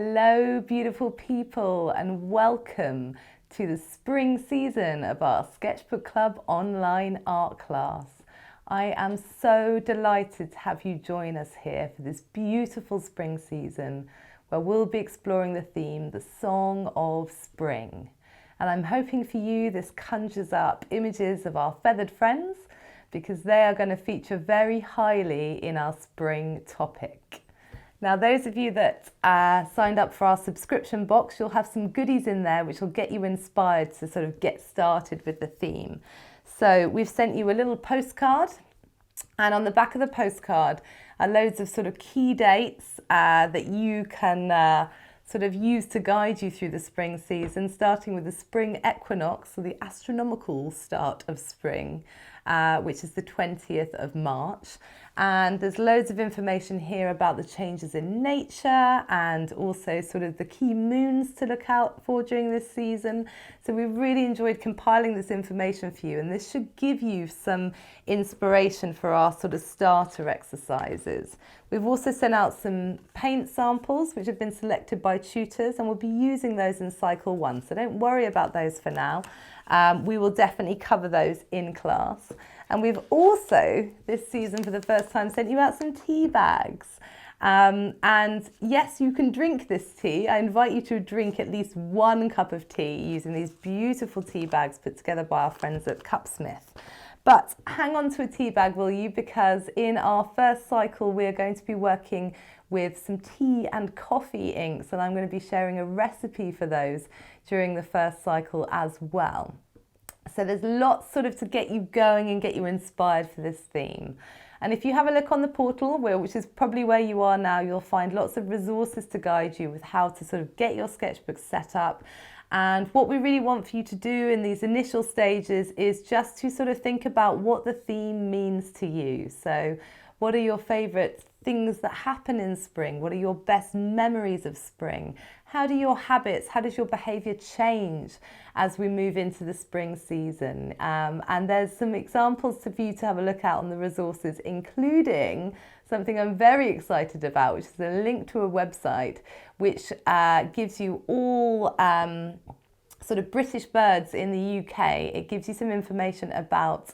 Hello, beautiful people, and welcome to the spring season of our Sketchbook Club online art class. I am so delighted to have you join us here for this beautiful spring season where we'll be exploring the theme, the Song of Spring. And I'm hoping for you this conjures up images of our feathered friends because they are going to feature very highly in our spring topic. Now, those of you that signed up for our subscription box, you'll have some goodies in there which will get you inspired to sort of get started with the theme. So we've sent you a little postcard, and on the back of the postcard are loads of sort of key dates that you can sort of use to guide you through the spring season, starting with the spring equinox, or the astronomical start of spring, which is the 20th of March. And there's loads of information here about the changes in nature and also sort of the key moons to look out for during this season. So we've really enjoyed compiling this information for you, and this should give you some inspiration for our sort of starter exercises. We've also sent out some paint samples which have been selected by tutors, and we'll be using those in cycle 1. So don't worry about those for now. We will definitely cover those in class. And we've also, this season for the first time, sent you out some tea bags. And yes, you can drink this tea. I invite you to drink at least 1 cup of tea using these beautiful tea bags put together by our friends at Cupsmith. But hang on to a tea bag, will you? Because in our first cycle, we're going to be working with some tea and coffee inks, and I'm going to be sharing a recipe for those during the first cycle as well. So there's lots sort of to get you going and get you inspired for this theme. And if you have a look on the portal, which is probably where you are now, you'll find lots of resources to guide you with how to sort of get your sketchbook set up. And what we really want for you to do in these initial stages is just to sort of think about what the theme means to you. So what are your favourite things that happen in spring? What are your best memories of spring? How does your behaviour change as we move into the spring season? And there's some examples for you to have a look at on the resources, including something I'm very excited about, which is a link to a website which gives you all sort of British birds in the UK. It gives you some information about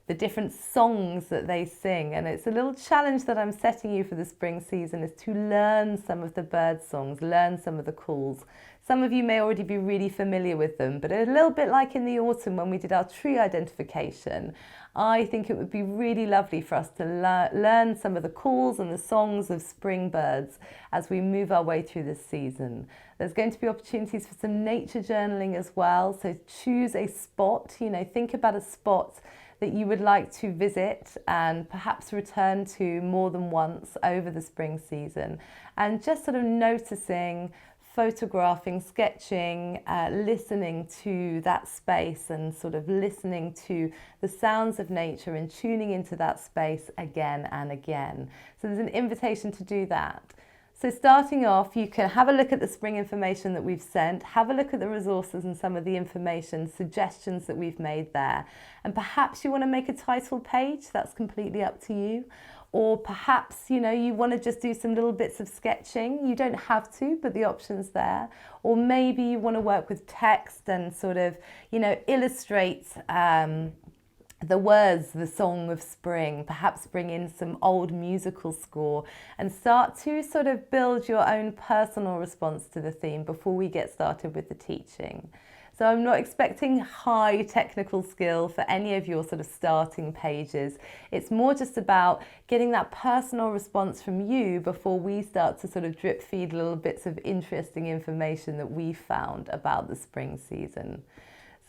the different songs that they sing, and it's a little challenge that I'm setting you for the spring season, is to learn some of the bird songs, learn some of the calls. Some of you may already be really familiar with them, but a little bit like in the autumn when we did our tree identification, I think it would be really lovely for us to learn some of the calls and the songs of spring birds as we move our way through this season. There's going to be opportunities for some nature journaling as well, so choose a spot, think about a spot that you would like to visit and perhaps return to more than once over the spring season, and just sort of noticing, photographing, sketching, listening to that space and sort of listening to the sounds of nature and tuning into that space again and again. So there's an invitation to do that. So starting off, you can have a look at the spring information that we've sent, have a look at the resources and some of the information, suggestions that we've made there. And perhaps you want to make a title page, that's completely up to you. Or perhaps, you want to just do some little bits of sketching. You don't have to, but the option's there. Or maybe you want to work with text and sort of, illustrate the words, the song of spring, perhaps bring in some old musical score and start to sort of build your own personal response to the theme before we get started with the teaching. So I'm not expecting high technical skill for any of your sort of starting pages. It's more just about getting that personal response from you before we start to sort of drip feed little bits of interesting information that we found about the spring season.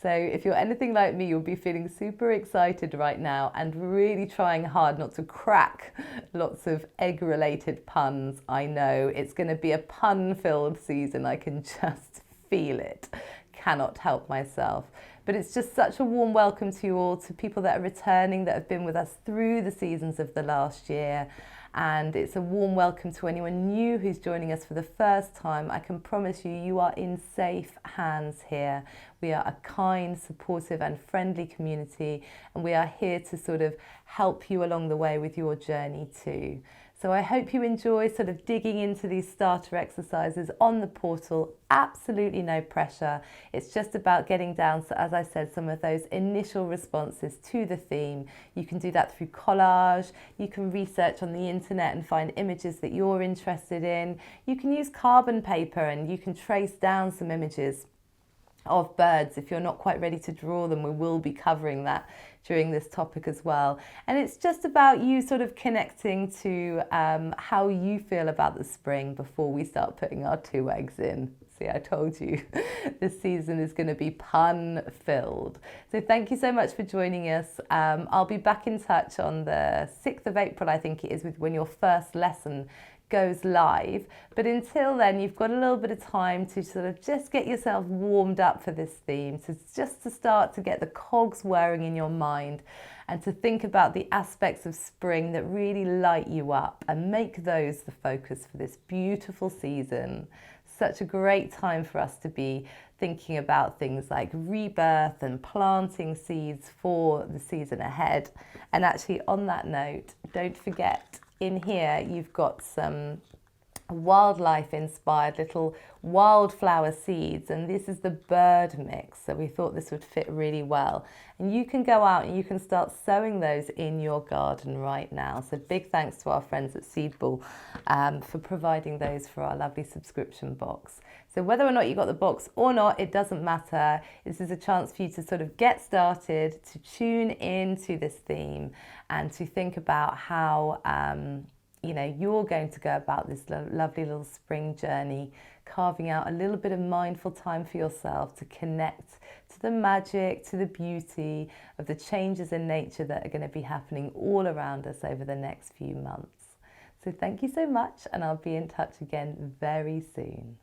So if you're anything like me, you'll be feeling super excited right now and really trying hard not to crack lots of egg-related puns. I know it's going to be a pun-filled season. I can just feel it. Cannot help myself. But it's just such a warm welcome to you all, to people that are returning, that have been with us through the seasons of the last year. And it's a warm welcome to anyone new who's joining us for the first time. I can promise you, you are in safe hands here. We are a kind, supportive and friendly community, and we are here to sort of help you along the way with your journey too. So I hope you enjoy sort of digging into these starter exercises on the portal. Absolutely no pressure. It's just about getting down, so as I said, some of those initial responses to the theme. You can do that through collage. You can research on the internet and find images that you're interested in. You can use carbon paper and you can trace down some images of birds. If you're not quite ready to draw them, we will be covering that during this topic as well. And it's just about you sort of connecting to how you feel about the spring before we start putting our 2 eggs in. See, I told you this season is going to be pun filled. So thank you so much for joining us. I'll be back in touch on the 6th of April, I think it is, with when your first lesson goes live. But until then, you've got a little bit of time to sort of just get yourself warmed up for this theme, so just to start to get the cogs whirring in your mind and to think about the aspects of spring that really light you up and make those the focus for this beautiful season. Such a great time for us to be thinking about things like rebirth and planting seeds for the season ahead. And actually, on that note, don't forget, in here you've got some wildlife inspired little wildflower seeds, and this is the bird mix, so we thought this would fit really well. And you can go out and you can start sowing those in your garden right now. So big thanks to our friends at Seedball for providing those for our lovely subscription box. So whether or not you got the box or not, it doesn't matter. This is a chance for you to sort of get started, to tune into this theme and to think about how you're going to go about this lovely little spring journey, carving out a little bit of mindful time for yourself to connect to the magic, to the beauty of the changes in nature that are going to be happening all around us over the next few months. So thank you so much, and I'll be in touch again very soon.